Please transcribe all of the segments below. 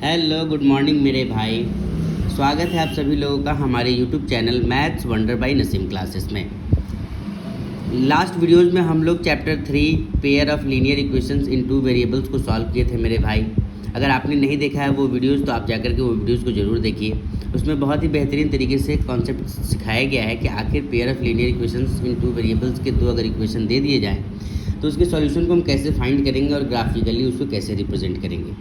Hello good morning मेरे भाई। स्वागत है आप सभी लोगों का हमारे YouTube channel maths wonder by Naseem classes में। लास्ट वीडियोस में हम लोग chapter 3 pair of linear equations in two variables को सॉल्व किए थे मेरे भाई। अगर आपने नहीं देखा है वो वीडियोस तो आप जाकर के वो वीडियोस को ज़रूर देखिए। उसमें बहुत ही बेहतरीन तरीके से कॉन्सेप्ट सिखाया गया है कि आखिर pair of linear equations in two variables के दो अगर इक्वेशन दे दिए जाएँ तो उसके सॉल्यूशन को हम कैसे फाइंड करेंगे और ग्राफिकली उसको कैसे रिप्रेजेंट करेंगे।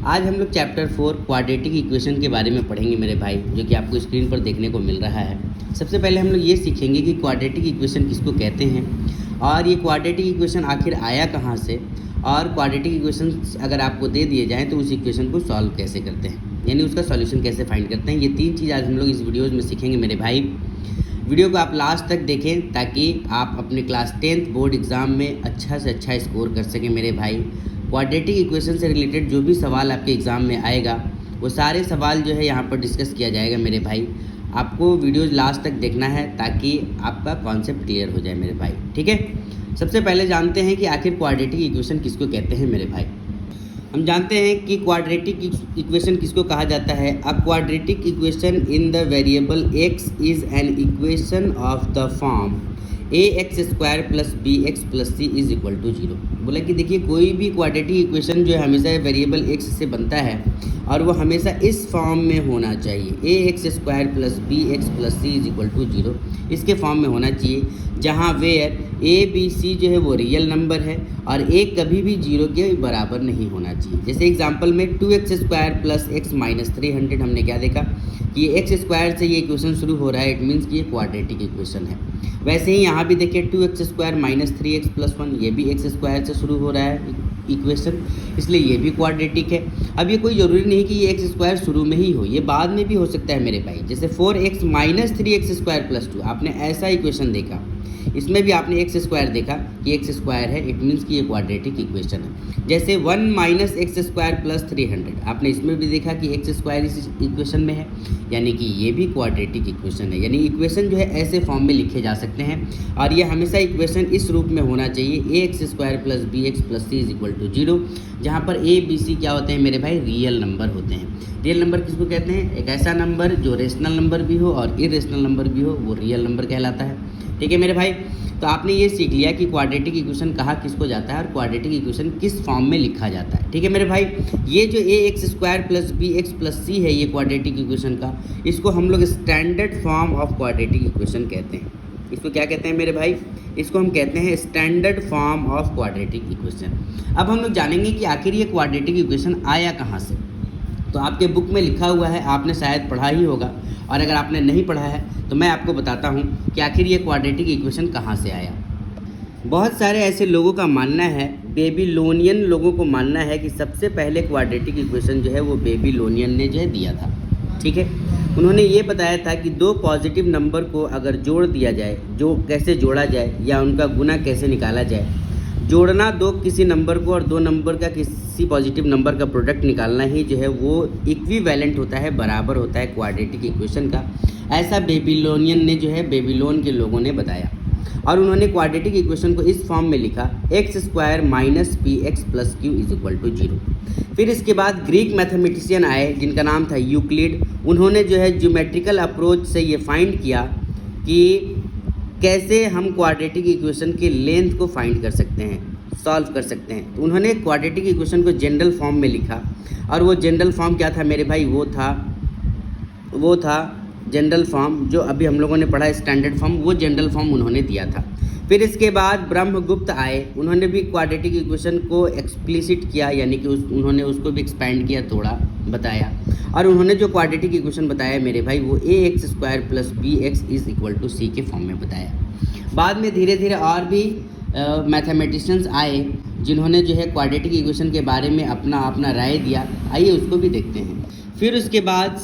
आज हम लोग चैप्टर 4 क्वाड्रेटिक इक्वेशन के बारे में पढ़ेंगे मेरे भाई, जो कि आपको स्क्रीन पर देखने को मिल रहा है। सबसे पहले हम लोग ये सीखेंगे कि क्वाड्रेटिक इक्वेशन किसको कहते हैं और ये क्वाड्रेटिक इक्वेशन आखिर आया कहाँ से, और क्वाड्रेटिक इक्वेशन अगर आपको दे दिए जाएँ तो उस इक्वेशन को सॉल्व कैसे करते हैं, यानी उसका सॉल्यूशन कैसे फाइंड करते हैं। ये 3 चीज़ आज हम लोग इस वीडियोज़ में सीखेंगे मेरे भाई। वीडियो को आप लास्ट तक देखें ताकि आप अपने क्लास 10th बोर्ड एग्ज़ाम में अच्छा से अच्छा स्कोर कर सकें मेरे भाई। क्वाड्रेटिक इक्वेशन से रिलेटेड जो भी सवाल आपके एग्ज़ाम में आएगा वो सारे सवाल जो है यहाँ पर डिस्कस किया जाएगा मेरे भाई। आपको वीडियोज़ लास्ट तक देखना है ताकि आपका कॉन्सेप्ट क्लियर हो जाए मेरे भाई, ठीक है। सबसे पहले जानते हैं कि आखिर क्वाड्रेटिक इक्वेशन किसको कहते हैं मेरे भाई। हम जानते हैं कि क्वाड्रेटिक इक्वेशन किसको कहा जाता है। A quadratic equation in the variable x is an equation of the form ax² plus bx plus c is equal to 0। बोला कि देखिए कोई भी क्वाड्रेटिक इक्वेशन जो है हमेशा वेरिएबल x से बनता है और वो हमेशा इस फॉर्म में होना चाहिए, ax² plus bx plus c is equal to 0। इसके फॉर्म में होना चाहिए जहाँ वेयर a b c जो है वो रियल नंबर है और a कभी भी 0 के बराबर नहीं होना चाहिए। जैसे एग्जांपल में 2x² प्लस x माइनस 300 हमने क्या देखा कि ये x² से ये इक्वेशन शुरू हो रहा है, इट मीन्स कि ये क्वाड्रेटिक इक्वेशन है। वैसे ही यहाँ भी देखिए 2x² माइनस 3x प्लस 1 ये भी x² से शुरू हो रहा है इक्वेशन, इसलिए ये भी क्वाड्रेटिक है। अब ये कोई ज़रूरी नहीं कि ये x² शुरू में ही हो, ये बाद में भी हो सकता है मेरे भाई। जैसे 4x माइनस 3x² प्लस 2 आपने ऐसा इक्वेशन देखा, इसमें भी आपने x² देखा कि x² है, इट मीन्स कि ये क्वाड्रेटिक इक्वेशन है। जैसे 1 माइनस x² प्लस 300 आपने इसमें भी देखा कि x² इस इक्वेशन में है, यानी कि ये भी क्वाड्रेटिक इक्वेशन है। यानी इक्वेशन जो है ऐसे फॉर्म में लिखे जा सकते हैं और ये हमेशा इक्वेशन इस रूप में होना चाहिए ax² plus bx plus c is equal to 0, जहाँ पर a b c क्या होते हैं मेरे भाई, रियल नंबर होते हैं। रियल नंबर किसको कहते हैं, एक ऐसा नंबर जो रेशनल नंबर भी हो और इरेशनल नंबर भी हो, वो रियल नंबर कहलाता है। ठीक है मेरे भाई, तो आपने ये सीख लिया कि क्वाड्रेटिक इक्वेशन कहा किसको जाता है और क्वाड्रेटिक इक्वेशन किस फॉर्म में लिखा जाता है। ठीक है मेरे भाई, ये जो ax² plus bx plus c है ये क्वाड्रेटिक इक्वेशन का, इसको हम लोग standard form of quadratic equation कहते हैं। इसको क्या कहते हैं मेरे भाई, इसको हम कहते हैं standard form of quadratic equation. अब हम लोग जानेंगे कि आखिर ये क्वाड्रेटिक इक्वेशन आया कहाँ से। तो आपके बुक में लिखा हुआ है, आपने शायद पढ़ा ही होगा, और अगर आपने नहीं पढ़ा है तो मैं आपको बताता हूँ कि आखिर ये क्वाड्रेटिक इक्वेशन कहाँ से आया। बहुत सारे ऐसे लोगों का मानना है, बेबीलोनियन लोगों को मानना है कि सबसे पहले क्वाड्रेटिक इक्वेशन जो है वो बेबीलोनियन ने जो है दिया था। ठीक है, उन्होंने ये बताया था कि दो पॉजिटिव नंबर को अगर जोड़ दिया जाए, जो कैसे जोड़ा जाए या उनका गुना कैसे निकाला जाए। जोड़ना दो किसी नंबर को और दो नंबर का किसी पॉजिटिव नंबर का प्रोडक्ट निकालना ही जो है वो इक्विवेलेंट होता है, बराबर होता है क्वाड्रेटिक इक्वेशन का। ऐसा बेबीलोनियन ने जो है, बेबीलोन के लोगों ने बताया और उन्होंने क्वाड्रेटिक इक्वेशन को इस फॉर्म में लिखा x² minus px plus q is equal to 0। फिर इसके बाद ग्रीक मैथमेटिशियन आए जिनका नाम था यूक्लिड। उन्होंने जो है ज्योमेट्रिकल अप्रोच से ये फाइंड किया कि कैसे हम क्वाड्रेटिक इक्वेशन के लेंथ को फाइंड कर सकते हैं, सॉल्व कर सकते हैं। तो उन्होंने क्वाड्रेटिक इक्वेशन को जनरल फॉर्म में लिखा और वो जनरल फॉर्म क्या था मेरे भाई, वो था जनरल फॉर्म जो अभी हम लोगों ने पढ़ा स्टैंडर्ड फॉर्म, वो जनरल फॉर्म उन्होंने दिया था। फिर इसके बाद ब्रह्मगुप्त आए, उन्होंने भी क्वाड्रेटिक इक्वेशन को एक्सप्लिसिट किया, यानी कि उन्होंने उसको भी एक्सपैंड किया, थोड़ा बताया, और उन्होंने जो क्वाड्रेटिक इक्वेशन बताया मेरे भाई वो ax² plus bx is equal to c के फॉर्म में बताया। बाद में धीरे धीरे और भी मैथमेटिशियंस आए जिन्होंने जो है क्वाड्रेटिक इक्वेशन के बारे में अपना राय दिया। आइए उसको भी देखते हैं। फिर उसके बाद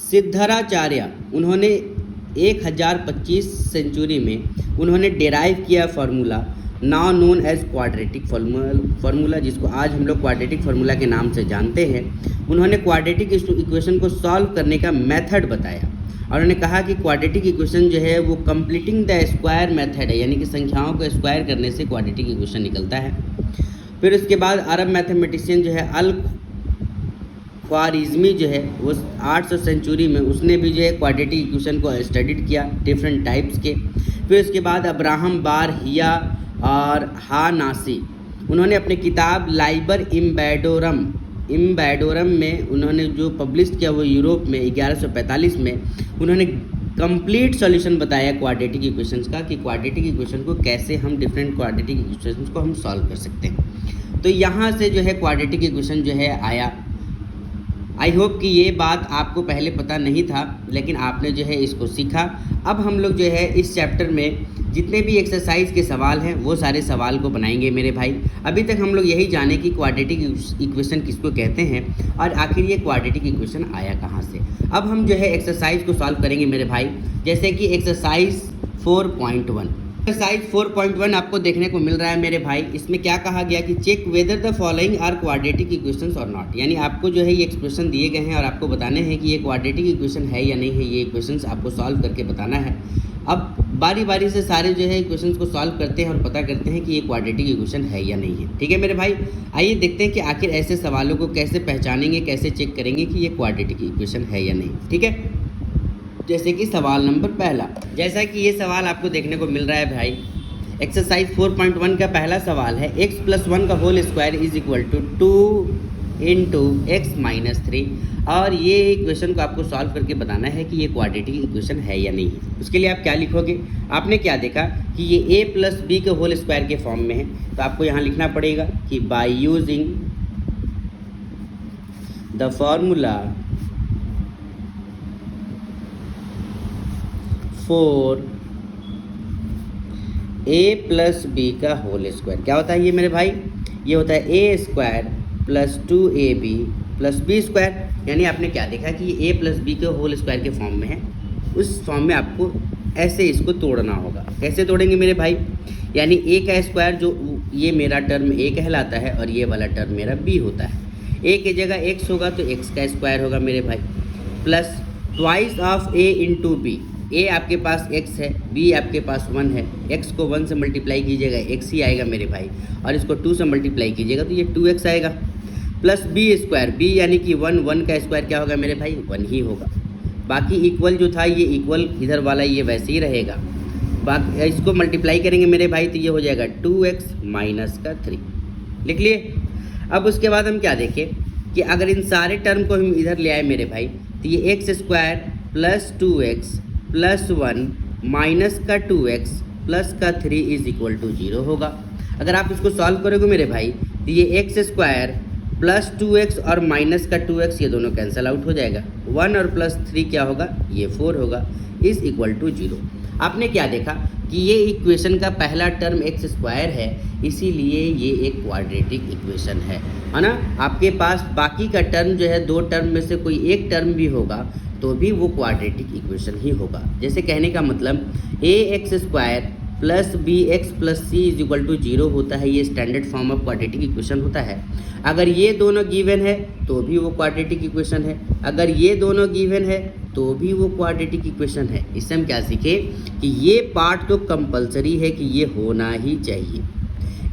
सिद्धराचार्य, उन्होंने 1025 सेंचुरी में उन्होंने डेराइव किया formula now known as quadratic formula, जिसको आज हम लोग क्वाड्रेटिक फार्मूला के नाम से जानते हैं। उन्होंने क्वाड्रेटिक इक्वेशन को सॉल्व करने का मेथड बताया और उन्होंने कहा कि क्वाड्रेटिक इक्वेशन जो है वो कंप्लीटिंग द स्क्वायर मेथड है, यानी कि संख्याओं को स्क्वायर करने से क्वाड्रेटिक इक्वेशन निकलता है। फिर उसके बाद अरब मैथमेटिशियन जो है ख्वारिज़मी जो है वो 800 सेंचुरी में उसने भी जो है क्वाड्रेटिक इक्वेशन को स्टडीड किया डिफरेंट टाइप्स के। फिर उसके बाद अब्राहम बार हिया और हानासी उन्होंने अपनी किताब लाइबर इम्बैडोरम में उन्होंने जो पब्लिश किया वो यूरोप में 1145 में उन्होंने कंप्लीट सॉल्यूशन बताया क्वाड्रेटिक इक्वेशंस का कि क्वाड्रेटिक इक्वेशन को कैसे हम डिफरेंट क्वाड्रेटिक इक्वेशंस को हम सॉल्व कर सकते हैं। तो यहाँ से जो है क्वाड्रेटिक इक्वेशन जो है आया। आई होप कि ये बात आपको पहले पता नहीं था, लेकिन आपने जो है इसको सीखा। अब हम लोग जो है इस चैप्टर में जितने भी एक्सरसाइज के सवाल हैं वो सारे सवाल को बनाएंगे मेरे भाई। अभी तक हम लोग यही जाने कि क्वाड्रेटिक इक्वेशन किसको कहते हैं और आखिर ये क्वाड्रेटिक इक्वेशन आया कहाँ से। अब हम जो है एक्सरसाइज को सॉल्व करेंगे मेरे भाई। जैसे कि एक्सरसाइज 4.1 एक्सरसाइज 4.1 आपको देखने को मिल रहा है मेरे भाई। इसमें क्या कहा गया कि check whether the following are quadratic equations और नॉट, यानी आपको जो है ये एक्सप्रेशन दिए गए हैं और आपको बताने हैं कि ये क्वाड्रेटिक इक्वेशन है या नहीं है। ये इक्वेशंस आपको सॉल्व करके बताना है। अब बारी बारी से सारे जो है इक्वेशंस को सॉल्व करते हैं और पता करते हैं कि ये क्वाड्रेटिक इक्वेशन है या नहीं है। ठीक है मेरे भाई, आइए देखते हैं कि आखिर ऐसे सवालों को कैसे पहचानेंगे, कैसे चेक करेंगे कि ये क्वाड्रेटिक इक्वेशन है या नहीं। ठीक है, जैसे कि सवाल नंबर पहला, जैसा कि ये सवाल आपको देखने को मिल रहा है भाई। एक्सरसाइज 4.1 का पहला सवाल है x + 1 का whole square is equal to 2 into x - 3, और ये इक्वेशन को आपको सॉल्व करके बताना है कि ये क्वाड्रेटिक इक्वेशन है या नहीं है। उसके लिए आप क्या लिखोगे, आपने क्या देखा कि ये a + b के होल स्क्वायर के फॉर्म में है, तो आपको यहाँ लिखना पड़ेगा कि by using the formula for a + b का होल स्क्वायर। क्या होता है ये मेरे भाई, ये होता है a² + 2ab + b²। यानी आपने क्या देखा कि ये a + b के होल स्क्वायर के फॉर्म में है। उस फॉर्म में आपको ऐसे इसको तोड़ना होगा। कैसे तोड़ेंगे मेरे भाई, यानी a का स्क्वायर जो ये मेरा टर्म a कहलाता है और ये वाला टर्म मेरा b होता है। a की जगह x होगा तो x का स्क्वायर होगा मेरे भाई, plus twice of a into b। a आपके पास x है, b आपके पास 1 है, x को 1 से मल्टीप्लाई कीजिएगा x ही आएगा मेरे भाई, और इसको 2 से मल्टीप्लाई कीजिएगा तो ये 2x आएगा, प्लस b² b यानी कि 1 का स्क्वायर क्या होगा मेरे भाई, 1 ही होगा। बाकी इक्वल जो था ये इक्वल इधर वाला ये वैसे ही रहेगा। बाकी इसको मल्टीप्लाई करेंगे मेरे भाई तो ये हो जाएगा 2x - 3। लिख लिए। अब उसके बाद हम क्या देखें कि अगर इन सारे टर्म को हम इधर ले आए मेरे भाई तो ये x² + 2x + 1 माइनस का 2x प्लस का 3 इज इक्वल टू 0 होगा। अगर आप इसको सॉल्व करोगे मेरे भाई तो ये x² + 2x और माइनस का 2x ये दोनों कैंसिल आउट हो जाएगा। 1 और +3 क्या होगा, ये 4 होगा, इज इक्वल टू 0। आपने क्या देखा कि ये इक्वेशन का पहला टर्म x² है, इसीलिए ये एक क्वाड्रेटिक इक्वेशन है ना। आपके पास बाकी का टर्म जो है 2 टर्म में से कोई एक टर्म भी होगा तो भी वो क्वाड्रेटिक इक्वेशन ही होगा। जैसे कहने का मतलब ax² + bx + c is equal to 0 होता है, ये standard form of quadratic equation होता है। अगर ये दोनों गिवन है तो भी वो क्वाड्रेटिक इक्वेशन है, अगर ये दोनों गिवन है तो भी वो क्वाड्रेटिक इक्वेशन है। इससे हम क्या सीखे कि ये पार्ट तो कंपलसरी है कि ये होना ही चाहिए,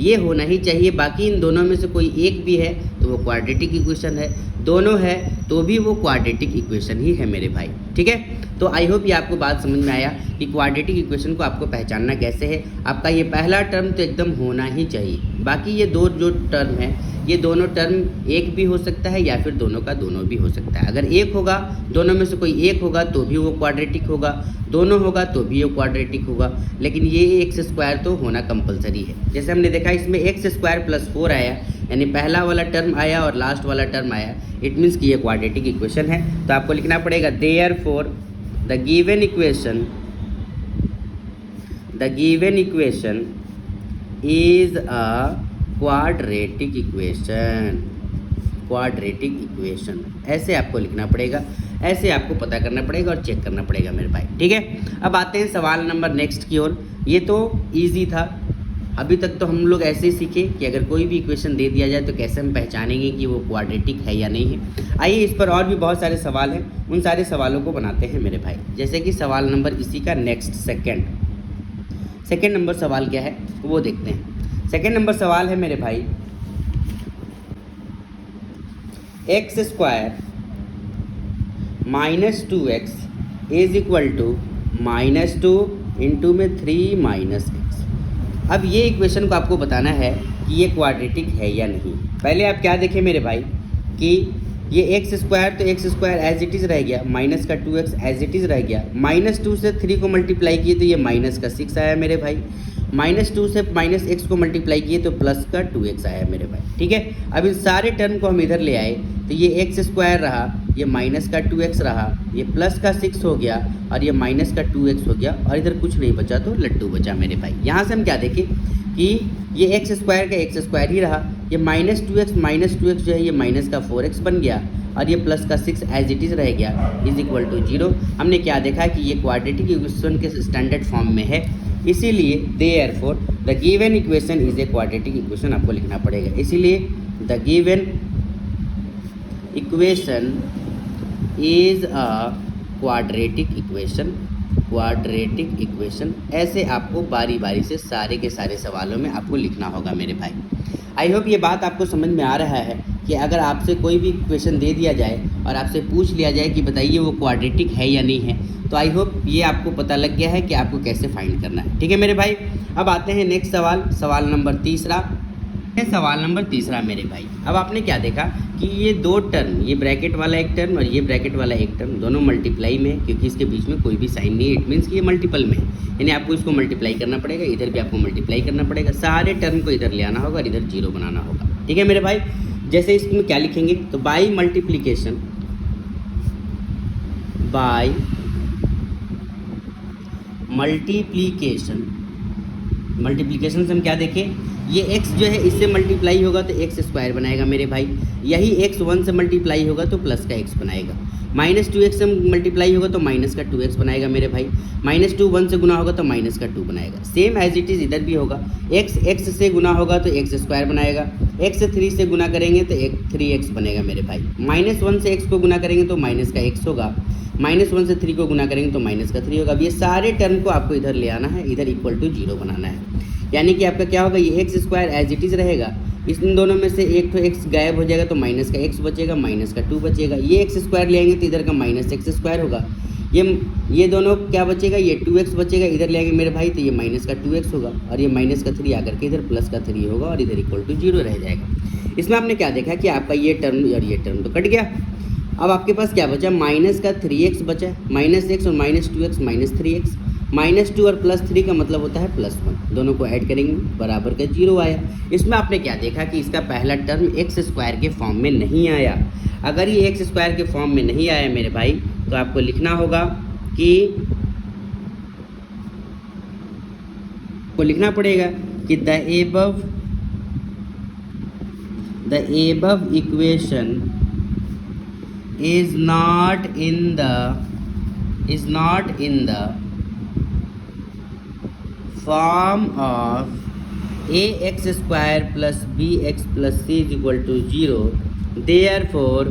ये होना ही चाहिए। बाकी इन दोनों में से कोई एक भी है तो वो क्वाड्रेटिक इक्वेशन है, दोनों है तो भी वो क्वाड्रेटिक इक्वेशन ही है मेरे भाई। ठीक है, तो आई होप ये आपको बात समझ में आया कि क्वाड्रेटिक इक्वेशन को आपको पहचानना कैसे है। आपका ये पहला टर्म तो एकदम होना ही चाहिए, बाकी ये दो जो टर्म है ये दोनों टर्म एक भी हो सकता है या फिर दोनों का दोनों भी हो सकता है। अगर एक होगा, दोनों में से कोई एक होगा तो भी वो क्वाड्रेटिक होगा, दोनों होगा तो भी वो क्वाड्रेटिक होगा, लेकिन ये x² तो होना कंपलसरी है। जैसे हमने देखा इसमें x² + 4 आया, यानी पहला वाला टर्म आया और लास्ट वाला टर्म आया, इट मीन्स कि ये क्वाड्रेटिक इक्वेशन है। तो आपको लिखना पड़ेगा therefore the given equation is a quadratic equation. ऐसे आपको लिखना पड़ेगा, ऐसे आपको पता करना पड़ेगा और चेक करना पड़ेगा मेरे भाई। ठीक है, अब आते हैं सवाल नंबर नेक्स्ट की ओर। ये तो इजी था, अभी तक तो हम लोग ऐसे ही सीखे कि अगर कोई भी इक्वेशन दे दिया जाए तो कैसे हम पहचानेंगे कि वो क्वाड्रेटिक है या नहीं है। आइए इस पर और भी बहुत सारे सवाल हैं, उन सारे सवालों को बनाते हैं मेरे भाई। जैसे कि सवाल नंबर इसी का नेक्स्ट सेकेंड नंबर सवाल क्या है वो देखते हैं। सेकेंड नंबर सवाल है मेरे भाई, x square minus 2x is equal to -2 into में 3 माइनस एक्स। अब ये इक्वेशन को आपको बताना है कि ये क्वाड्रेटिक है या नहीं। पहले आप क्या देखें मेरे भाई कि ये एक्स स्क्वायर, तो x square as it is रह गया, माइनस का 2x एज इट इज़ रह गया, -2 से 3 को मल्टीप्लाई किए तो ये माइनस का 6 आया मेरे भाई, -2 से माइनस एक्स को मल्टीप्लाई किए तो प्लस का 2x आया मेरे भाई। ठीक है, अब इन सारे टर्म को हम इधर ले आए तो ये एक्स स्क्वायर रहा, ये माइनस का 2x रहा, ये प्लस का 6 हो गया और ये माइनस का 2x हो गया और इधर कुछ नहीं बचा तो लड्डू बचा मेरे भाई। यहाँ से हम क्या देखें कि ये एक्स स्क्वायर का एक्स स्क्वायर ही रहा, ये -2x जो है ये माइनस का 4x बन गया और ये प्लस का 6 एज इट इज़ रह गया इज इक्वल टू 0। हमने क्या देखा कि ये क्वाड्रेटिक इक्वेशन के स्टैंडर्ड फॉर्म में है, इसीलिए therefore the given equation is a quadratic equation आपको लिखना पड़ेगा। इसीलिए the given equation is a quadratic equation. ऐसे आपको बारी बारी से सारे के सारे सवालों में आपको लिखना होगा मेरे भाई। आई होप ये बात आपको समझ में आ रहा है कि अगर आपसे कोई भी इक्वेशन दे दिया जाए और आपसे पूछ लिया जाए कि बताइए वो क्वाड्रेटिक है या नहीं है, तो आई होप ये आपको पता लग गया है कि आपको कैसे फाइंड करना है। ठीक है मेरे भाई, अब आते हैं नेक्स्ट सवाल नंबर तीसरा है। सवाल नंबर तीसरा मेरे भाई, अब आपने क्या देखा कि ये दो टर्म, ये ब्रैकेट वाला एक टर्म और ये ब्रैकेट वाला एक टर्म, दोनों मल्टीप्लाई में है क्योंकि इसके बीच में कोई भी साइन नहीं है। इट मीन्स कि ये मल्टीपल में है, यानी आपको इसको मल्टीप्लाई करना पड़ेगा, इधर भी आपको मल्टीप्लाई करना पड़ेगा, सारे टर्म को इधर ले आना होगा और इधर 0 बनाना होगा। ठीक है मेरे भाई, जैसे इसमें क्या लिखेंगे तो बाई मल्टीप्लीकेशन मल्टीप्लीकेशन से हम क्या देखें, ये x जो है इससे मल्टीप्लाई होगा तो एक्स स्क्वायर बनाएगा मेरे भाई, यही x 1 से मल्टीप्लाई होगा तो प्लस का x बनाएगा, -2x से मल्टीप्लाई होगा तो माइनस का 2x बनाएगा मेरे भाई, -2 1 से गुना होगा तो माइनस का 2 बनाएगा। सेम एज इट इज़ इधर भी होगा, x से गुना होगा तो एक्स स्क्वायर बनाएगा, x से 3 से गुना करेंगे तो 3x बनेगा मेरे भाई, -1 से x को गुना करेंगे तो माइनस का x होगा, -1 से 3 को गुना करेंगे तो माइनस का 3 होगा। अब ये सारे टर्म को आपको इधर ले आना है, इधर इक्वल टू 0 बनाना है, यानी कि आपका क्या होगा, ये x square as it is रहेगा, इन दोनों में से एक तो एक्स गायब हो जाएगा तो माइनस का x बचेगा, माइनस का 2 बचेगा, ये एक्स स्क्वायर ले आएंगे तो इधर का माइनस एक्स स्क्वायर होगा, ये दोनों क्या बचेगा, ये 2x बचेगा, इधर ले आएंगे मेरे भाई तो ये माइनस का 2x होगा और ये माइनस का 3 आकर के इधर प्लस का 3 होगा और इधर इक्वल टू 0 रह जाएगा। इसमें आपने क्या देखा कि आपका ये टर्म और ये टर्म तो कट गया। अब आपके पास क्या बचा, माइनस का 3x बचा, -x और -2x -3x, -2 और +3 का मतलब होता है +1, दोनों को ऐड करेंगे बराबर का 0 आया। इसमें आपने क्या देखा कि इसका पहला टर्म एक्स स्क्वायर के फॉर्म में नहीं आया। अगर ये एक्स स्क्वायर के फॉर्म में नहीं आया मेरे भाई तो आपको लिखना होगा कि लिखना पड़ेगा कि the above equation is not in the form of ax square plus bx plus c is equal to 0, therefore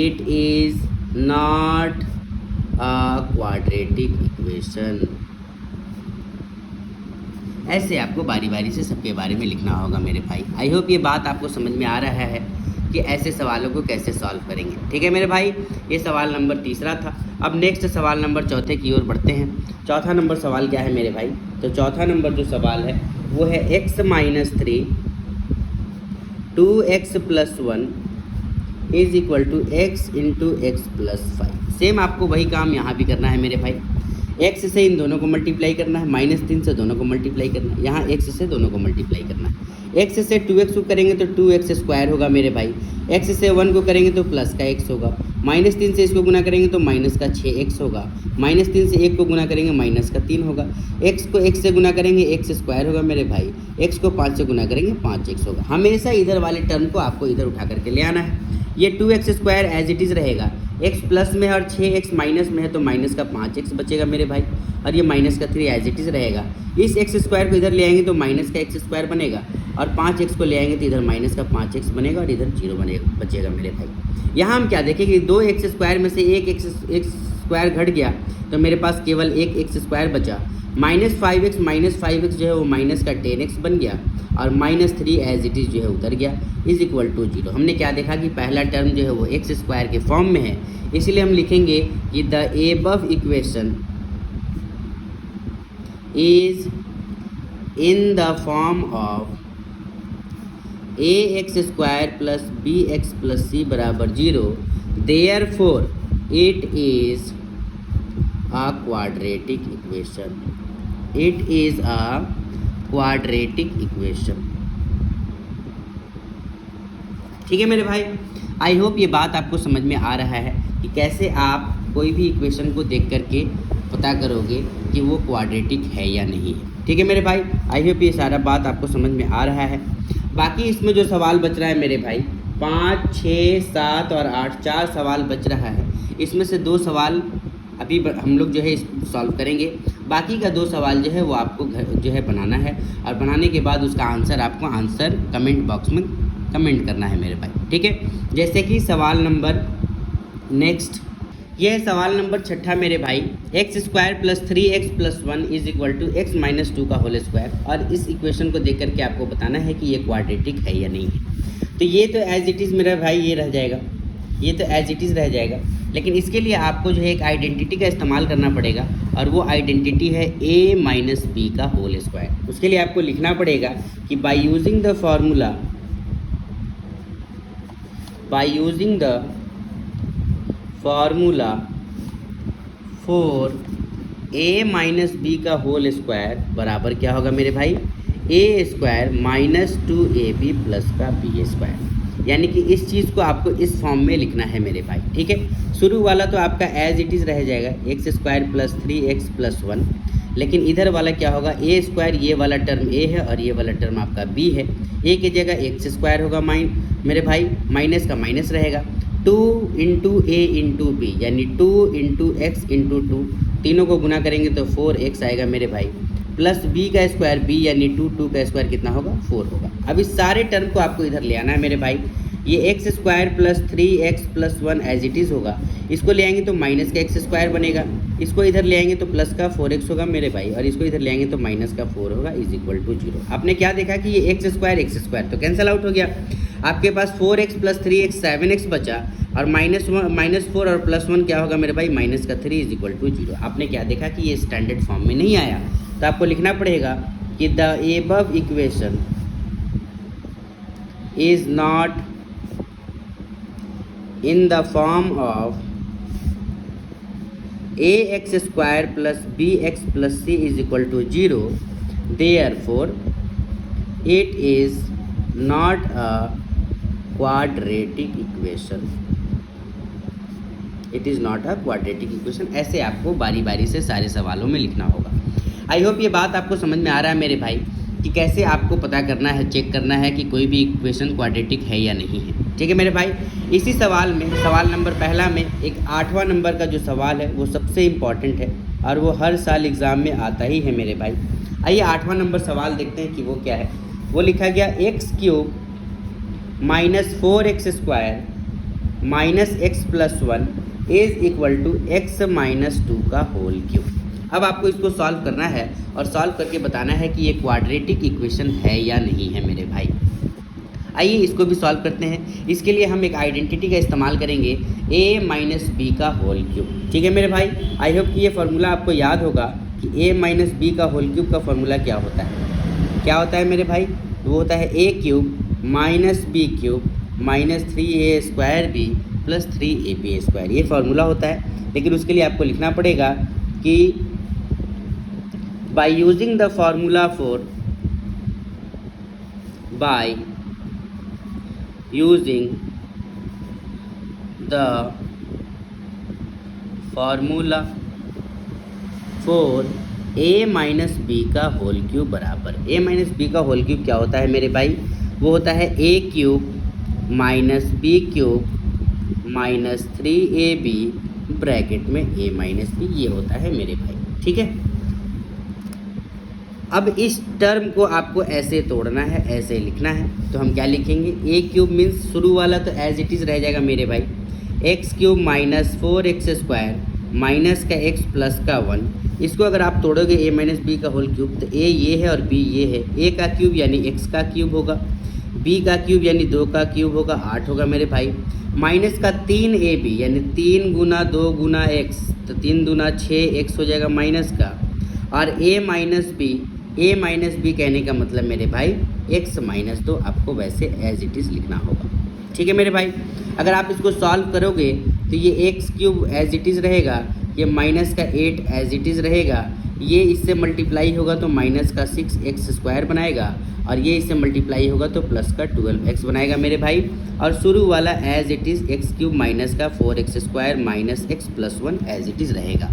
it is not a quadratic equation। ऐसे आपको बारी बारी से सबके बारे में लिखना होगा मेरे भाई। आई होप ये बात आपको समझ में आ रहा है कि ऐसे सवालों को कैसे सॉल्व करेंगे। ठीक है मेरे भाई, ये सवाल नंबर तीसरा था। अब नेक्स्ट सवाल नंबर चौथे की ओर बढ़ते हैं। चौथा नंबर सवाल क्या है मेरे भाई, तो चौथा नंबर जो सवाल है वो है x - 3 2x + 1 is equal to x × x + 5। Same आपको वही काम यहाँ भी करना है मेरे भाई, x से इन दोनों को मल्टीप्लाई करना है, -3 से दोनों को मल्टीप्लाई करना है, यहाँ x से दोनों को मल्टीप्लाई करना है। x से 2x को करेंगे तो 2x स्क्वायर होगा मेरे भाई, x से 1 को करेंगे तो प्लस का x होगा, -3 से इसको गुना करेंगे तो माइनस का 6x होगा, -3 से 1 को गुना करेंगे माइनस का 3 होगा, x को x से गुना करेंगे x स्क्वायर होगा मेरे भाई, x को 5 से गुना करेंगे 5x होगा। हमेशा इधर वाले टर्म को आपको इधर उठा करके ले आना है। ये 2x square as it is रहेगा, x प्लस में है और 6x माइनस में है तो माइनस का 5x बचेगा मेरे भाई, और ये माइनस का 3 एज इट इज़ रहेगा। इस x स्क्वायर को इधर ले आएंगे तो माइनस का x स्क्वायर बनेगा, और 5x को ले आएंगे तो इधर माइनस का 5x बनेगा और इधर 0 बचेगा मेरे भाई। यहाँ हम क्या देखेंगे, दो x स्क्वायर में से एक x स्क्वायर घट गया तो मेरे पास केवल एक एक्स स्क्वायर बचा। -5x जो है वो माइनस का 10x बन गया और -3 एज इट इज़ जो है उतर गया इज इक्वल टू 0। हमने क्या देखा कि पहला टर्म जो है वो एक्स स्क्वायर के फॉर्म में है, इसलिए हम लिखेंगे कि the above equation is in the form of ax square plus bx plus c बराबर 0, therefore it is a quadratic equation. It is a quadratic equation. ठीक है मेरे भाई, आई होप ये बात आपको समझ में आ रहा है कि कैसे आप कोई भी इक्वेशन को देख करके पता करोगे कि वो क्वाड्रेटिक है या नहीं है। ठीक है मेरे भाई, आई होप ये सारा बात आपको समझ में आ रहा है। बाकी इसमें जो सवाल बच रहा है मेरे भाई 5, 6, 7 और 8 4 सवाल बच रहा है। इसमें से 2 सवाल अभी हम लोग जो है सॉल्व करेंगे, बाकी का 2 सवाल जो है वो आपको जो है बनाना है और बनाने के बाद उसका आंसर आपको आंसर कमेंट बॉक्स में कमेंट करना है मेरे भाई। ठीक है, जैसे कि सवाल नंबर नेक्स्ट, यह है सवाल नंबर 6 मेरे भाई, x square plus 3x plus 1 is equal to x minus 2 का होल स्क्वायर। और इस इक्वेशन को देख करके आपको बताना है कि ये क्वाड्रेटिक है या नहीं है। तो ये तो एज इट इज़ मेरा भाई ये रह जाएगा, ये तो एज इट इज़ रह जाएगा, लेकिन इसके लिए आपको जो है एक आइडेंटिटी का इस्तेमाल करना पड़ेगा और वो आइडेंटिटी है a माइनस बी का होल स्क्वायर। उसके लिए आपको लिखना पड़ेगा कि by using the formula for a minus b का होल स्क्वायर बराबर क्या होगा मेरे भाई, a square minus 2ab plus का b स्क्वायर। यानी कि इस चीज़ को आपको इस फॉर्म में लिखना है मेरे भाई। ठीक है, शुरू वाला तो आपका एज इट इज़ रह जाएगा x square plus 3x plus 1, लेकिन इधर वाला क्या होगा, ए स्क्वायर, ये वाला टर्म ए है और ये वाला टर्म आपका बी है। ए की जगह एक्स स्क्वायर होगा मेरे भाई, माइनस का माइनस रहेगा, 2 इंटू ए इंटू बी यानी 2 इंटू एक्स इंटू 2, तीनों को गुना करेंगे तो 4x आएगा मेरे भाई, प्लस बी का स्क्वायर बी यानी 2 का स्क्वायर कितना होगा 4 होगा। अब इस सारे टर्म को आपको इधर ले आना है मेरे भाई। ये x square plus 3x plus 1 as it is होगा, इसको ले आएंगे तो माइनस का एक्स स्क्वायर बनेगा, इसको इधर ले आएंगे तो प्लस का 4x होगा मेरे भाई, और इसको इधर ले आएंगे तो माइनस का 4 होगा इज इक्वल टू 0। आपने क्या देखा कि ये एक्स स्क्वायर तो कैंसिल आउट हो गया, आपके पास 4x प्लस 3x 7x बचा और माइनस 4 और प्लस 1 क्या होगा मेरे भाई, माइनस का 3 इज इक्वल टू 0। आपने क्या देखा कि ये स्टैंडर्ड फॉर्म में नहीं आया, तो आपको लिखना पड़ेगा कि the above equation is not in the form of ax square plus bx plus c is equal to 0, therefore it is not a quadratic equation. It is not a quadratic equation. ऐसे आपको बारी बारी से सारे सवालों में लिखना होगा। आई होप ये बात आपको समझ में आ रहा है मेरे भाई कि कैसे आपको पता करना है, चेक करना है कि कोई भी इक्वेशन क्वाड्रेटिक है या नहीं है। ठीक है मेरे भाई, इसी सवाल में सवाल नंबर पहला में एक 8वां नंबर का जो सवाल है वो सबसे इम्पॉर्टेंट है और वो हर साल एग्ज़ाम में आता ही है मेरे भाई। आइए 8वां नंबर सवाल देखते हैं कि वो क्या है। वो लिखा गया x cube minus 4x square minus x plus 1 is equal to x minus 2 का होल क्यूब। अब आपको इसको सॉल्व करना है और सॉल्व करके बताना है कि ये क्वाड्रेटिक इक्वेशन है या नहीं है मेरे भाई। आइए इसको भी सॉल्व करते हैं। इसके लिए हम एक आइडेंटिटी का इस्तेमाल करेंगे, a माइनस बी का होल क्यूब। ठीक है मेरे भाई, आई होप कि ये फार्मूला आपको याद होगा कि a माइनस बी का होल क्यूब का फार्मूला क्या होता है। क्या होता है मेरे भाई, वो होता है a cube minus b cube minus 3a square b plus 3ab square, ये फार्मूला होता है। लेकिन उसके लिए आपको लिखना पड़ेगा कि by using the formula for a minus b का होल क्यूब बराबर, a माइनस बी का होल क्यूब क्या होता है मेरे भाई, वो होता है a cube minus b cube minus 3ab bracket में a माइनस बी, ये होता है मेरे भाई। ठीक है, अब इस टर्म को आपको ऐसे तोड़ना है, ऐसे लिखना है। तो हम क्या लिखेंगे, a क्यूब मीन्स शुरू वाला तो एज इट इज़ रह जाएगा मेरे भाई, x cube minus 4x square minus का x प्लस का 1। इसको अगर आप तोड़ोगे a माइनस बी का होल क्यूब, तो a ये है और b ये है। a का क्यूब यानी x का क्यूब होगा, b का क्यूब यानी 2 का क्यूब होगा, 8 होगा मेरे भाई। माइनस का 3ab यानी 3 गुना 2 गुना x, तो 3 दूना 6x हो जाएगा माइनस का। और a माइनस बी कहने का मतलब मेरे भाई x माइनस 2 आपको वैसे एज इट इज़ लिखना होगा। ठीक है मेरे भाई, अगर आप इसको सॉल्व करोगे तो ये x cube as it is रहेगा, ये माइनस का 8 एज इट इज़ रहेगा, ये इससे मल्टीप्लाई होगा तो माइनस का 6x स्क्वायर बनाएगा, और ये इससे मल्टीप्लाई होगा तो प्लस का 12x बनाएगा मेरे भाई। और शुरू वाला as it is x cube minus का 4x square minus x plus 1 as it is रहेगा।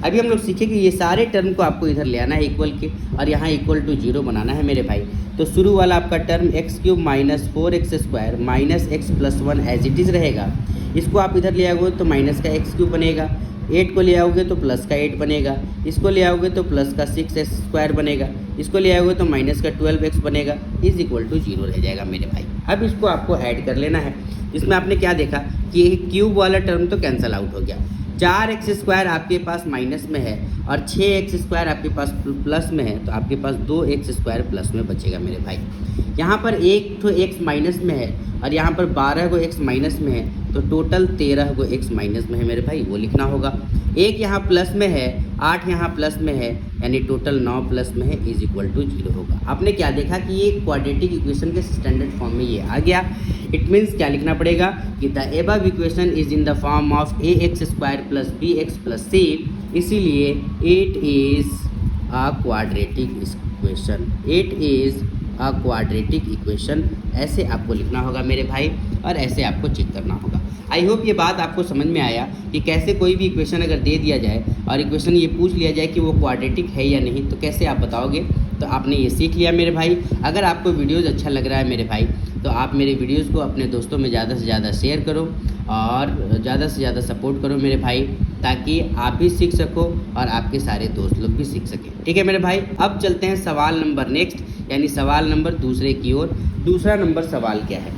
अभी हम लोग सीखेंगे ये सारे टर्म को आपको इधर ले आना है इक्वल के, और यहाँ इक्वल टू 0 बनाना है मेरे भाई। तो शुरू वाला आपका term x cube minus 4x square minus x plus 1 as it is रहेगा। इसको आप इधर ले आओगे तो माइनस का x क्यूब बनेगा, 8 को ले आओगे तो प्लस का 8 बनेगा, इसको ले आओगे तो प्लस का 6x स्क्वायर बनेगा, इसको ले आओगे तो माइनस का 12x बनेगा, इज इक्वल टू 0 रह जाएगा मेरे भाई। अब इसको आपको ऐड कर लेना है। इसमें आपने क्या देखा कि क्यूब वाला टर्म तो कैंसिल आउट हो गया, 4x स्क्वायर आपके पास माइनस में है और 6x स्क्वायर आपके पास प्लस में है, तो आपके पास 2x स्क्वायर प्लस में बचेगा मेरे भाई। यहाँ पर एक तो x माइनस में है और यहाँ पर 12 को x माइनस में है, तो टोटल 13 को x माइनस में है मेरे भाई, वो लिखना होगा। एक यहाँ प्लस में है, 8 यहाँ प्लस में है, यानी टोटल 9 प्लस में है, इज इक्वल टू 0 होगा। आपने क्या देखा कि ये क्वाड्रेटिक इक्वेशन के स्टैंडर्ड फॉर्म में ये आ गया। इट मीन्स क्या लिखना पड़ेगा कि the above equation is in the form of ax square plus bx plus c, इसीलिए it is a quadratic equation. It is a quadratic equation, ऐसे आपको लिखना होगा मेरे भाई, और ऐसे आपको चेक करना होगा। आई होप ये बात आपको समझ में आया कि कैसे कोई भी इक्वेशन अगर दे दिया जाए और इक्वेशन ये पूछ लिया जाए कि वो क्वाड्रेटिक है या नहीं, तो कैसे आप बताओगे। तो आपने ये सीख लिया मेरे भाई। अगर आपको वीडियोज़ अच्छा लग रहा है मेरे भाई, तो आप मेरे वीडियोज़ को अपने दोस्तों में ज़्यादा से ज़्यादा शेयर करो और ज़्यादा से ज़्यादा सपोर्ट करो मेरे भाई, ताकि आप भी सीख सको और आपके सारे दोस्त लोग भी सीख सकें। ठीक है मेरे भाई, अब चलते हैं सवाल नंबर नेक्स्ट, यानी सवाल नंबर दूसरे की ओर। दूसरा नंबर सवाल क्या है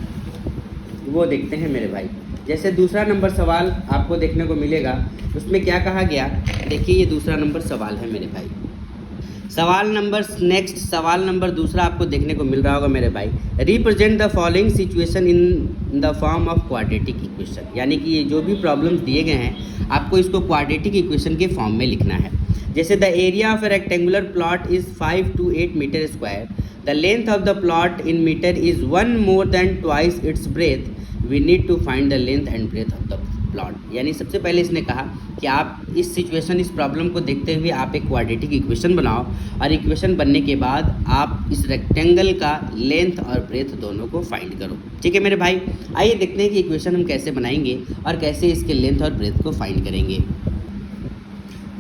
वो देखते हैं मेरे भाई। जैसे दूसरा नंबर सवाल आपको देखने को मिलेगा, उसमें क्या कहा गया, देखिए ये दूसरा नंबर सवाल है मेरे भाई। सवाल नंबर दूसरा आपको देखने को मिल रहा होगा मेरे भाई। Represent the following situation in the form of quadratic equation, यानी कि ये जो भी प्रॉब्लम्स दिए गए हैं आपको इसको क्वाड्रेटिक इक्वेशन के फॉर्म में लिखना है। जैसे the area of a rectangular plot is 5 to 8 metre square, the length of the plot in metre is 1 more than twice its breadth, we need to find the length and breadth of the plot. यानी सबसे पहले इसने कहा कि आप इस situation, इस problem को देखते हुए आप एक क्वाड्रेटिक इक्वेशन बनाओ, और इक्वेशन बनने के बाद आप इस रेक्टेंगल का लेंथ और ब्रेथ दोनों को फाइंड करो। ठीक है मेरे भाई, आइए देखते हैं कि इक्वेशन हम कैसे बनाएंगे और कैसे इसके लेंथ और ब्रेथ को फाइंड करेंगे।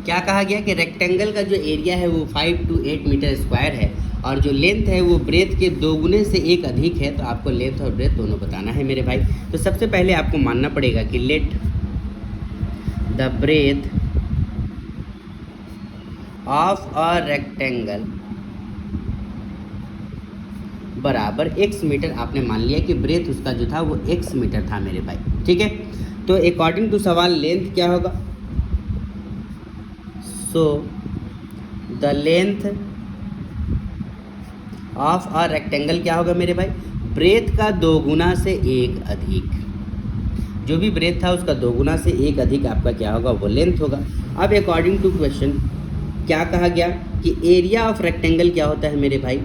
क्या कहा गया कि रेक्टेंगल का जो एरिया है वो 5 to 8 मीटर स्क्वायर है, और जो लेंथ है वो ब्रेथ के 2 गुने से 1 अधिक है, तो आपको लेंथ और ब्रेथ दोनों बताना है मेरे भाई। तो सबसे पहले आपको मानना पड़ेगा कि let the breadth of a rectangle बराबर x मीटर। आपने मान लिया कि ब्रेथ उसका जो था वो x मीटर था मेरे भाई। ठीक है, तो अकॉर्डिंग टू सवाल लेंथ क्या होगा, so the length of a rectangle क्या होगा मेरे भाई, ब्रेथ का 2 गुना से 1 अधिक, जो भी ब्रेथ था उसका 2 गुना से 1 अधिक आपका क्या होगा, वो लेंथ होगा। अब अकॉर्डिंग टू क्वेश्चन क्या कहा गया कि एरिया ऑफ रेक्टेंगल क्या होता है मेरे भाई,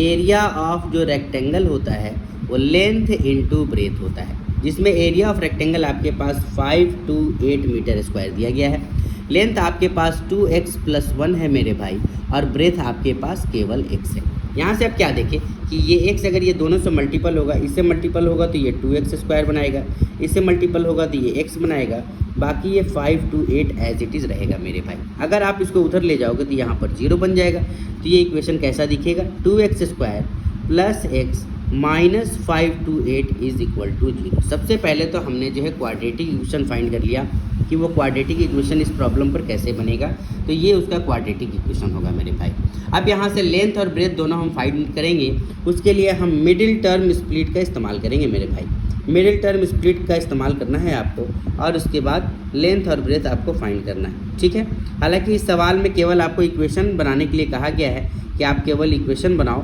एरिया ऑफ जो रेक्टेंगल होता है वो लेंथ इनटू ब्रेथ होता है, जिसमें एरिया ऑफ रेक्टेंगल आपके पास 5 to 8 मीटर स्क्वायर दिया गया है। लेंथ आपके पास 2x + 1 है मेरे भाई, और ब्रेथ आपके पास केवल x है। यहाँ से आप क्या देखें कि ये x अगर ये दोनों से मल्टीपल होगा, इससे मल्टीपल होगा तो ये 2x स्क्वायर बनाएगा, इससे मल्टीपल होगा तो ये x बनाएगा, बाकी ये 5 to 8 एज इट इज़ रहेगा मेरे भाई। अगर आप इसको उधर ले जाओगे तो यहाँ पर 0 बन जाएगा। तो ये इक्वेशन कैसा दिखेगा, 2x square plus x minus 5 to 8 is equal to 0। सबसे पहले तो हमने जो है क्वाड्रेटिक इक्वेशन फाइंड कर लिया कि वो क्वाड्रेटिक इक्वेशन इस प्रॉब्लम पर कैसे बनेगा, तो ये उसका क्वाड्रेटिक इक्वेशन होगा मेरे भाई। अब यहाँ से लेंथ और ब्रेथ दोनों हम फाइंड करेंगे, उसके लिए हम मिडिल टर्म स्प्लिट का इस्तेमाल करेंगे मेरे भाई। मिडिल टर्म स्प्लिट का इस्तेमाल करना है आपको, और उसके बाद लेंथ और ब्रेथ आपको फाइंड करना है, ठीक है। हालांकि इस सवाल में केवल आपको इक्वेशन बनाने के लिए कहा गया है कि आप केवल इक्वेशन बनाओ,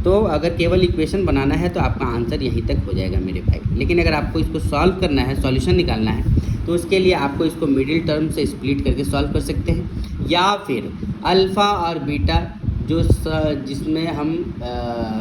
तो अगर केवल इक्वेशन बनाना है तो आपका आंसर यहीं तक हो जाएगा मेरे भाई। लेकिन अगर आपको इसको सॉल्व करना है, सॉल्यूशन निकालना है, तो उसके लिए आपको इसको मिडिल टर्म से स्प्लिट करके सॉल्व कर सकते हैं, या फिर अल्फ़ा और बीटा जिसमें हम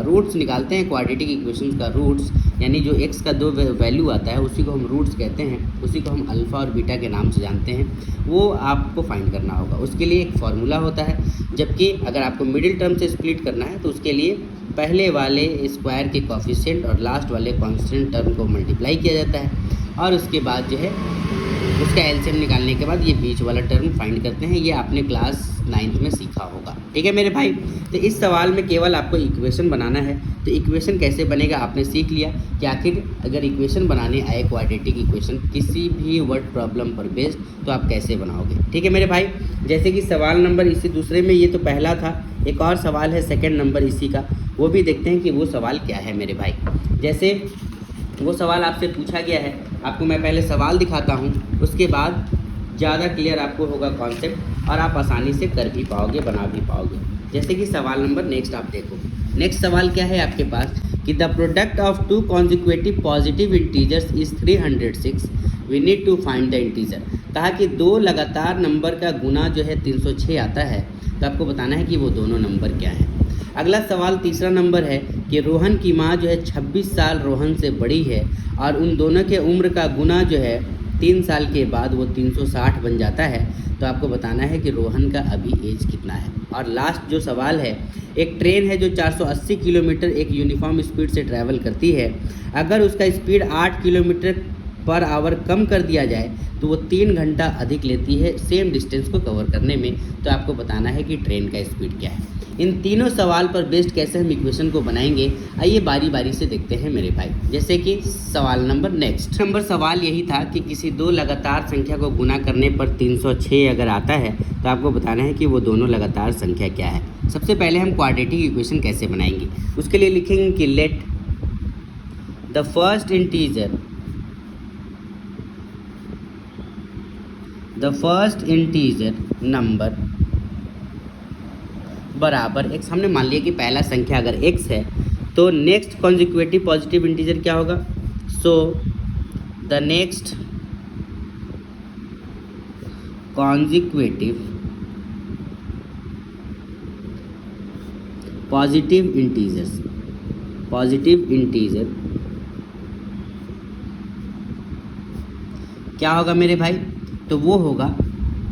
रूट्स निकालते हैं क्वाड्रेटिक इक्वेशंस का रूट्स, यानी जो x का दो वैल्यू आता है उसी को हम रूट्स कहते हैं, उसी को हम अल्फ़ा और बीटा के नाम से जानते हैं, वो आपको फाइंड करना होगा। उसके लिए एक फार्मूला होता है, जबकि अगर आपको मिडिल टर्म से स्प्लिट करना है तो उसके लिए पहले वाले स्क्वायर के कोफिशिएंट और लास्ट वाले कांस्टेंट टर्म को मल्टीप्लाई किया जाता है, और उसके बाद जो है उसका एलसीएम निकालने के बाद ये बीच वाला टर्म फाइंड करते हैं। ये आपने क्लास 9th में सीखा होगा, ठीक है मेरे भाई। तो इस सवाल में केवल आपको इक्वेशन बनाना है, तो इक्वेशन कैसे बनेगा आपने सीख लिया कि आखिर अगर इक्वेशन बनाने आए क्वाड्रेटिक इक्वेशन किसी भी वर्ड प्रॉब्लम पर बेस्ड, तो आप कैसे बनाओगे, ठीक है मेरे भाई। जैसे कि सवाल नंबर इसी दूसरे में, ये तो पहला था, एक और सवाल है सेकेंड नंबर इसी का, वो भी देखते हैं कि वो सवाल क्या है मेरे भाई। जैसे वो सवाल आपसे पूछा गया है, आपको मैं पहले सवाल दिखाता हूँ, उसके बाद ज़्यादा क्लियर आपको होगा कॉन्सेप्ट और आप आसानी से कर भी पाओगे, बना भी पाओगे। जैसे कि सवाल नंबर नेक्स्ट आप देखो, नेक्स्ट सवाल क्या है आपके पास कि the product of two consecutive positive integers is 306, we need to find the integer. कहा कि दो लगातार नंबर का गुना जो है 306 आता है, तो आपको बताना है कि वो दोनों नंबर क्या है। अगला सवाल तीसरा नंबर है कि रोहन की माँ जो है 26 साल रोहन से बड़ी है, और उन दोनों के उम्र का गुना जो है 3 साल के बाद वो 360 बन जाता है, तो आपको बताना है कि रोहन का अभी एज कितना है। और लास्ट जो सवाल है, एक ट्रेन है जो 480 किलोमीटर एक यूनिफॉर्म स्पीड से ट्रैवल करती है, अगर उसका स्पीड 8 किलोमीटर पर आवर कम कर दिया जाए तो वो 3 घंटा अधिक लेती है सेम डिस्टेंस को कवर करने में, तो आपको बताना है कि ट्रेन का स्पीड क्या है। इन तीनों सवाल पर बेस्ड कैसे हम इक्वेशन को बनाएंगे, आइए बारी बारी से देखते हैं मेरे भाई। जैसे कि सवाल नंबर नेक्स्ट नंबर सवाल यही था कि किसी दो लगातार संख्या को गुना करने पर 306 अगर आता है, तो आपको बताना है कि वो दोनों लगातार संख्या क्या है। सबसे पहले हम क्वाड्रेटिक इक्वेशन कैसे बनाएंगे, उसके लिए लिखेंगे कि let the first integer number बराबर x। हमने मान लिया कि पहला संख्या अगर x है तो नेक्स्ट कॉन्जिक्यूटिव पॉजिटिव इंटीजर क्या होगा, so the next consecutive positive integer क्या होगा मेरे भाई, तो वो होगा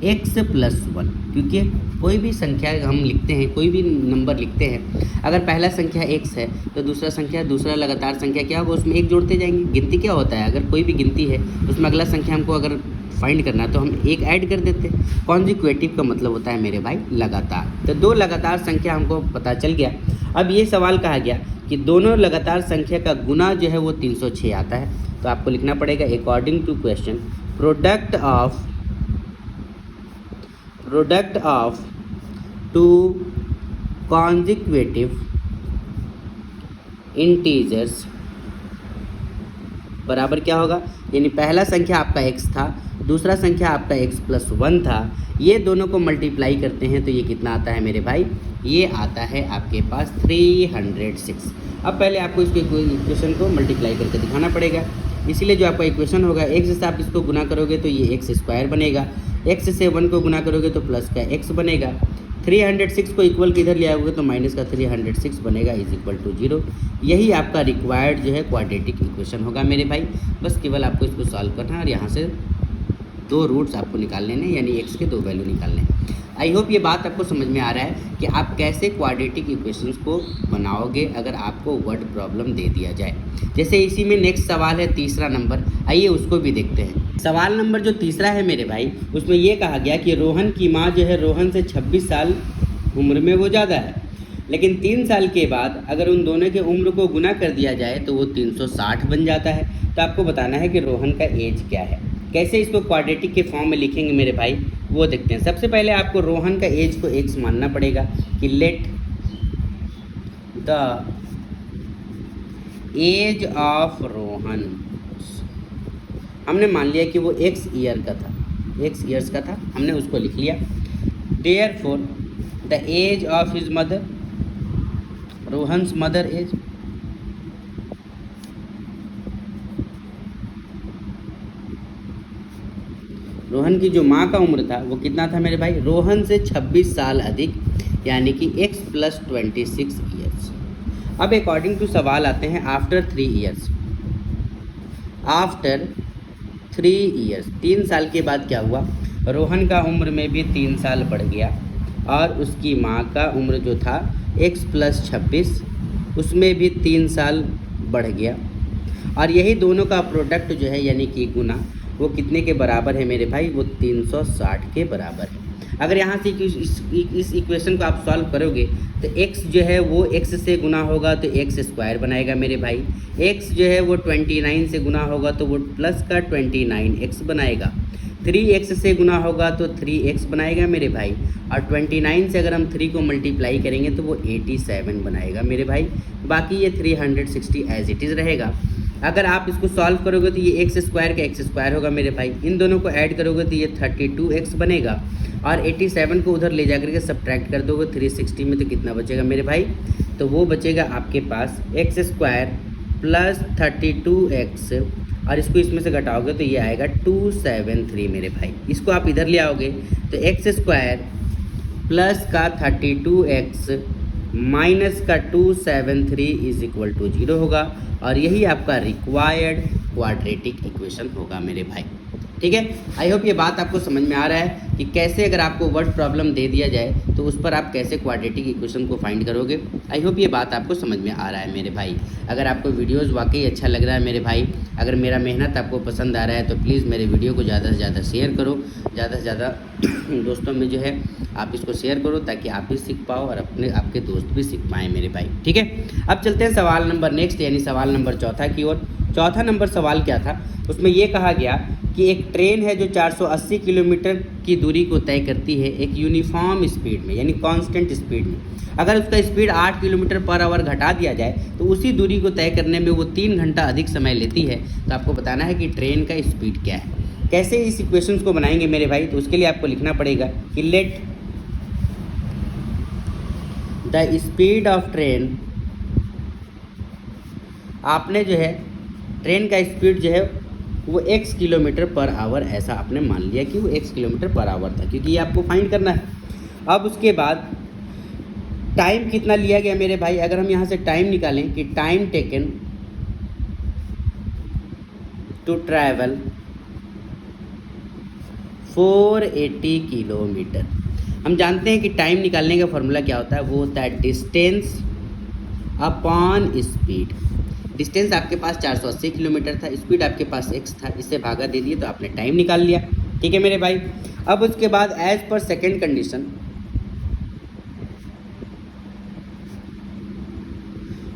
x+1, क्योंकि कोई भी संख्या हम लिखते हैं, कोई भी नंबर लिखते हैं, अगर पहला संख्या x है तो दूसरा लगातार संख्या क्या होगा, उसमें एक जोड़ते जाएंगे। गिनती क्या होता है, अगर कोई भी गिनती है उसमें अगला संख्या हमको अगर फाइंड करना है तो हम एक ऐड कर देते हैं। कॉन्जिक्यूटिव का मतलब होता है मेरे भाई लगातार, तो दो लगातार संख्या हमको पता चल गया। अब ये सवाल कहा गया कि दोनों लगातार संख्या का गुना जो है वो 306 आता है, तो आपको लिखना पड़ेगा according to question product of two consecutive integers बराबर क्या होगा, यानी पहला संख्या आपका x था, दूसरा संख्या आपका x+1 था, ये दोनों को मल्टीप्लाई करते हैं तो ये कितना आता है मेरे भाई, ये आता है आपके पास 306। अब पहले आपको इसके इक्वेशन को मल्टीप्लाई करके दिखाना पड़ेगा, इसीलिए जो आपका इक्वेशन होगा x से आप इसको गुना करोगे तो ये x² बनेगा, x से 1 को गुना करोगे तो प्लस का x बनेगा, 306 को इक्वल किधर ले आओगे तो माइनस का 306 बनेगा इज इक्वल टू 0। यही आपका रिक्वायर्ड जो है क्वाड्रेटिक इक्वेशन होगा मेरे भाई। बस केवल आपको इसको सॉल्व करना है और यहाँ से दो रूट्स आपको निकाल लेने, यानी x के दो वैल्यू निकालने। आई होप ये बात आपको समझ में आ रहा है कि आप कैसे क्वाड्रेटिक इक्वेशंस को बनाओगे अगर आपको वर्ड प्रॉब्लम दे दिया जाए। जैसे इसी में नेक्स्ट सवाल है तीसरा नंबर, आइए उसको भी देखते हैं। सवाल नंबर जो तीसरा है मेरे भाई, उसमें ये कहा गया कि रोहन की माँ जो है रोहन से 26 साल उम्र में वो ज़्यादा है, लेकिन 3 साल के बाद अगर उन दोनों के उम्र को गुना कर दिया जाए तो वो 360 बन जाता है। तो आपको बताना है कि रोहन का एज क्या है। कैसे इसको क्वाड्रेटिक के फॉर्म में लिखेंगे मेरे भाई, वो देखते हैं। सबसे पहले आपको रोहन का एज को x मानना पड़ेगा कि let the age of Rohan हमने मान लिया कि वो x ईयर का था, x ईयर्स का था, हमने उसको लिख लिया। Therefore the age of his mother, Rohan's mother age, Rohan की जो माँ का उम्र था वो कितना था मेरे भाई, रोहन से 26 साल अधिक, यानी कि x + 26 ईयर्स। अब अकॉर्डिंग टू सवाल आते हैं आफ्टर 3 ईयर्स। आफ्टर 3 ईयर्स, 3 साल के बाद क्या हुआ, रोहन का उम्र में भी 3 साल बढ़ गया और उसकी माँ का उम्र जो था x + 26 उसमें भी 3 साल बढ़ गया, और यही दोनों का प्रोडक्ट जो है यानी कि गुना, वो कितने के बराबर है मेरे भाई, वो 360 के बराबर है। अगर यहाँ से इस इक्वेशन को आप सॉल्व करोगे तो x जो है वो x से गुना होगा तो x² बनाएगा मेरे भाई, x जो है वो 29 से गुना होगा तो वो प्लस का 29x बनाएगा, 3x से गुना होगा तो 3x बनाएगा मेरे भाई, और 29 से अगर हम 3 को मल्टीप्लाई करेंगे तो वो 87 बनाएगा मेरे भाई। बाकी ये 360 एज इट इज़ रहेगा। अगर आप इसको सॉल्व करोगे तो ये x² का x² होगा मेरे भाई, इन दोनों को ऐड करोगे तो ये 32x बनेगा, और 87 को उधर ले जा करके सब्ट्रैक्ट कर दोगे 360 में तो कितना बचेगा मेरे भाई, तो वो बचेगा आपके पास x² + 32x, और इसको इसमें से घटाओगे तो ये आएगा 273 मेरे भाई। इसको आप इधर ले आओगे तो x² प्लस का 32x माइनस का 273 = 0 होगा, और यही आपका रिक्वायर्ड क्वाड्रेटिक इक्वेशन होगा मेरे भाई। ठीक है, आई होप ये बात आपको समझ में आ रहा है कि कैसे अगर आपको वर्ड प्रॉब्लम दे दिया जाए तो उस पर आप कैसे क्वाड्रेटिक इक्वेशन को फाइंड करोगे। आई होप ये बात आपको समझ में आ रहा है मेरे भाई। अगर आपको वीडियोस वाकई अच्छा लग रहा है मेरे भाई, अगर मेरा मेहनत आपको पसंद आ रहा है तो प्लीज़ मेरे वीडियो को ज़्यादा से ज़्यादा शेयर करो, ज़्यादा से ज़्यादा दोस्तों में जो है आप इसको शेयर करो ताकि आप भी सीख पाओ और आपके दोस्त भी सीख पाएँ मेरे भाई। ठीक है, अब चलते हैं सवाल नंबर नेक्स्ट, यानी सवाल नंबर चौथा की ओर। चौथा नंबर सवाल क्या था, उसमें ये कहा गया कि एक ट्रेन है जो 480 किलोमीटर की दूरी को तय करती है एक यूनिफॉर्म स्पीड में, यानी कांस्टेंट स्पीड में। अगर उसका स्पीड 8 किलोमीटर/आवर घटा दिया जाए तो उसी दूरी को तय करने में वो 3 घंटा अधिक समय लेती है। तो आपको बताना है कि ट्रेन का स्पीड क्या है। कैसे इस इक्वेशन को बनाएंगे मेरे भाई, तो उसके लिए आपको लिखना पड़ेगा कि let the speed of train, आपने जो है ट्रेन का स्पीड जो है वो x किलोमीटर/आवर, ऐसा आपने मान लिया कि वो x किलोमीटर/आवर था, क्योंकि ये आपको फाइंड करना है। अब उसके बाद टाइम कितना लिया गया मेरे भाई, अगर हम यहाँ से टाइम निकालें कि time taken to travel 480 kilometre. हम जानते हैं कि टाइम निकालने का फॉर्मूला क्या होता है, वो होता है डिस्टेंस अपॉन स्पीड। डिस्टेंस आपके पास 480 किलोमीटर था, स्पीड आपके पास x था, इससे भागा दे दिए तो आपने टाइम निकाल लिया। ठीक है मेरे भाई। अब उसके बाद एज पर सेकेंड कंडीशन,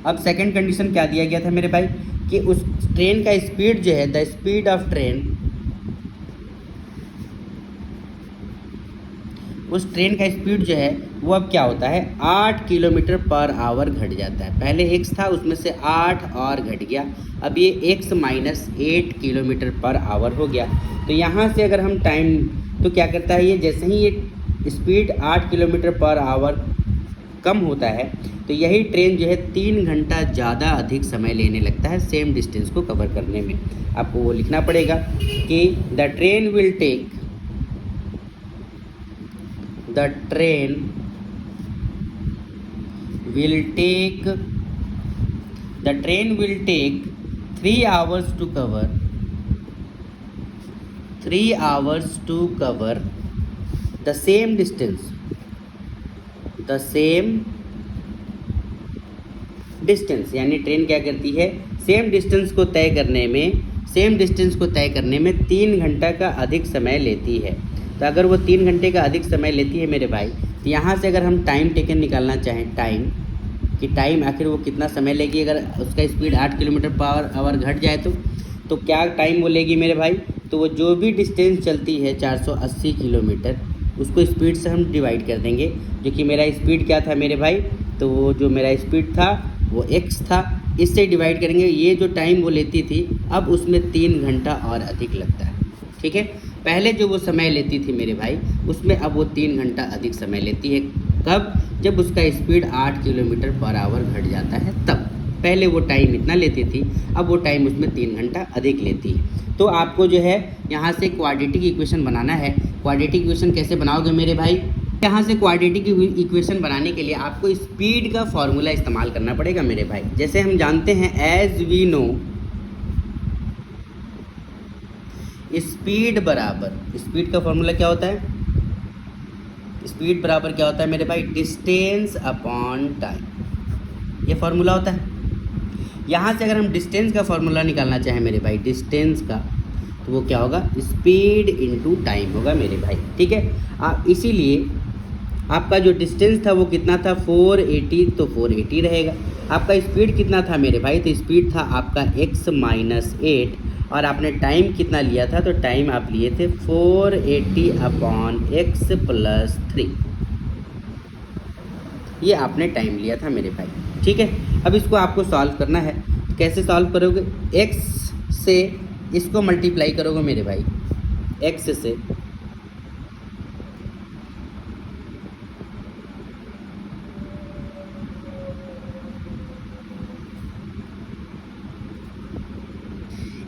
अब सेकेंड कंडीशन क्या दिया गया था मेरे भाई कि उस ट्रेन का स्पीड जो है, द स्पीड ऑफ ट्रेन, उस ट्रेन का स्पीड जो है वो अब क्या होता है 8 किलोमीटर/आवर घट जाता है। पहले x था उसमें से 8 और घट गया, अब ये x - 8 किलोमीटर/आवर हो गया। तो यहाँ से अगर हम टाइम, तो क्या करता है ये, जैसे ही ये स्पीड 8 किलोमीटर/आवर कम होता है तो यही ट्रेन जो है 3 घंटा ज़्यादा अधिक समय लेने लगता है सेम डिस्टेंस को कवर करने में। आपको वो लिखना पड़ेगा कि the train will take, the train will take 3 hours to cover the same distance, यानी ट्रेन क्या करती है, सेम डिस्टेंस को तय करने में 3 घंटा का अधिक समय लेती है। तो अगर वो 3 घंटे का अधिक समय लेती है मेरे भाई, तो यहाँ से अगर हम टाइम टेकन निकालना चाहें, टाइम आखिर वो कितना समय लेगी, अगर उसका स्पीड 8 किलोमीटर/आवर घट जाए तो क्या टाइम वो लेगी मेरे भाई, तो वो जो भी डिस्टेंस चलती है 480 किलोमीटर उसको स्पीड से हम डिवाइड कर देंगे। जो कि मेरा स्पीड क्या था मेरे भाई, तो वो जो मेरा स्पीड था वो x था, इससे डिवाइड करेंगे, ये जो टाइम वो लेती थी अब उसमें 3 घंटा और अधिक लगता है। ठीक है, पहले जो वो समय लेती थी मेरे भाई उसमें अब वो 3 घंटा अधिक समय लेती है। कब? जब उसका स्पीड 8 किलोमीटर पर आवर घट जाता है तब। पहले वो टाइम इतना लेती थी, अब वो टाइम उसमें 3 घंटा अधिक लेती है। तो आपको जो है यहाँ से क्वाड्रेटिक इक्वेशन बनाना है। क्वाड्रेटिक इक्वेशन कैसे बनाओगे मेरे भाई? यहाँ से क्वाड्रेटिक इक्वेशन बनाने के लिए आपको स्पीड का फॉर्मूला इस्तेमाल करना पड़ेगा मेरे भाई। जैसे हम जानते हैं, एज वी नो, स्पीड बराबर, स्पीड का फॉर्मूला क्या होता है? स्पीड बराबर क्या होता है मेरे भाई? डिस्टेंस अपॉन टाइम, ये फॉर्मूला होता है। यहाँ से अगर हम डिस्टेंस का फॉर्मूला निकालना चाहें मेरे भाई, डिस्टेंस का, तो वो क्या होगा? स्पीड इनटू टाइम होगा मेरे भाई। ठीक है, इसीलिए आपका जो डिस्टेंस था वो कितना था? 480, तो 480 रहेगा। आपका स्पीड कितना था मेरे भाई? तो स्पीड था आपका x - 8, और आपने टाइम कितना लिया था? तो टाइम आप लिए थे 480 अपॉन x + 3, ये आपने टाइम लिया था मेरे भाई। ठीक है, अब इसको आपको सॉल्व करना है। कैसे सॉल्व करोगे? x से इसको मल्टीप्लाई करोगे मेरे भाई, x से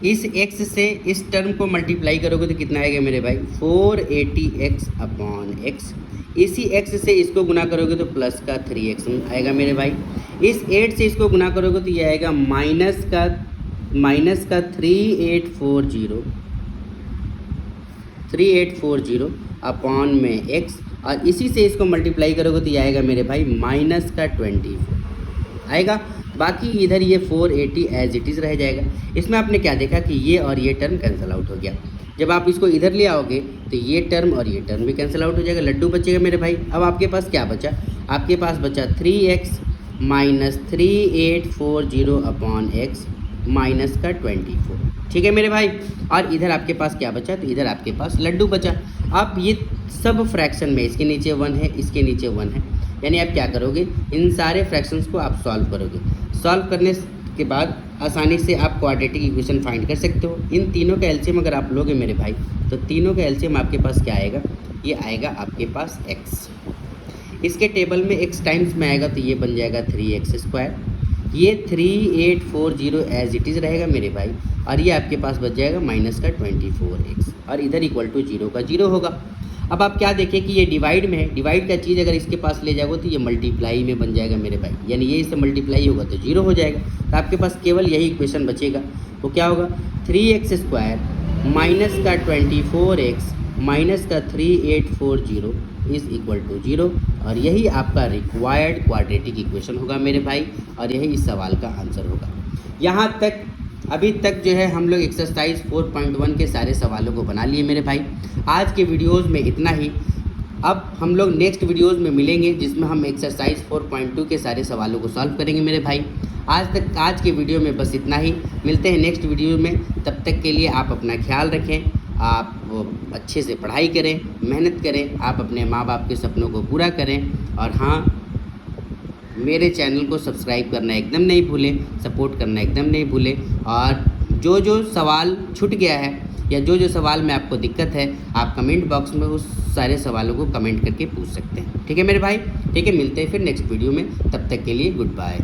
इस x से इस टर्म को मल्टीप्लाई करोगे तो कितना आएगा मेरे भाई? 480x upon x। इसी x से इसको गुना करोगे तो प्लस का 3x आएगा मेरे भाई। इस 8 से इसको गुना करोगे तो ये आएगा माइनस का 3840 अपॉन में x, और इसी से इसको मल्टीप्लाई करोगे तो ये आएगा मेरे भाई माइनस का 24 आएगा। बाकी इधर ये 480 एज इट इज़ रह जाएगा। इसमें आपने क्या देखा कि ये और ये टर्म कैंसिल आउट हो गया। जब आप इसको इधर ले आओगे तो ये टर्म और ये टर्म भी कैंसिल आउट हो जाएगा, लड्डू बचेगा मेरे भाई। अब आपके पास क्या बचा? आपके पास बचा 3x - 3840 अपॉन x माइनस का 24। ठीक है मेरे भाई, और इधर आपके पास क्या बचा? तो इधर आपके पास लड्डू बचा। अब ये सब फ्रैक्शन में इसके नीचे 1 है, इसके नीचे 1 है, यानी आप क्या करोगे? इन सारे फ्रैक्शंस को आप सॉल्व करोगे। सॉल्व करने के बाद आसानी से आप क्वाड्रेटिक इक्वेशन फाइंड कर सकते हो। इन तीनों का एलसीएम अगर आप लोगे मेरे भाई तो तीनों का एलसीएम आपके पास क्या आएगा? ये आएगा आपके पास x। इसके टेबल में x टाइम्स में आएगा तो ये बन जाएगा 3x²। ये 3840 एज इट इज़ रहेगा मेरे भाई, और ये आपके पास बच जाएगा माइनस का 24x, और इधर इक्वल टू 0 का 0 होगा। अब आप क्या देखें कि ये डिवाइड में है, डिवाइड का चीज़ अगर इसके पास ले जाओगे तो ये मल्टीप्लाई में बन जाएगा मेरे भाई, यानी ये इससे मल्टीप्लाई होगा तो 0 हो जाएगा। तो आपके पास केवल यही इक्वेशन बचेगा। वो क्या होगा? 3x² माइनस का 24x माइनस का 3840 इज़ इक्वल टू 0, और यही आपका रिक्वायर्ड क्वाड्रेटिक इक्वेशन होगा मेरे भाई, और यही इस सवाल का आंसर होगा। यहाँ तक अभी तक जो है हम लोग एक्सरसाइज 4.1 के सारे सवालों को बना लिए मेरे भाई। आज के वीडियोज़ में इतना ही। अब हम लोग नेक्स्ट वीडियोज़ में मिलेंगे जिसमें हम एक्सरसाइज 4.2 के सारे सवालों को सॉल्व करेंगे मेरे भाई। आज के वीडियो में बस इतना ही। मिलते हैं नेक्स्ट वीडियो में, तब तक के लिए आप अपना ख्याल रखें, आप अच्छे से पढ़ाई करें, मेहनत करें, आप अपने माँ बाप के सपनों को पूरा करें, और हाँ, मेरे चैनल को सब्सक्राइब करना एकदम नहीं भूलें, सपोर्ट करना एकदम नहीं भूलें, और जो सवाल छूट गया है या जो सवाल में आपको दिक्कत है आप कमेंट बॉक्स में उस सारे सवालों को कमेंट करके पूछ सकते हैं। ठीक है मेरे भाई, ठीक है, मिलते हैं फिर नेक्स्ट वीडियो में, तब तक के लिए गुड बाय।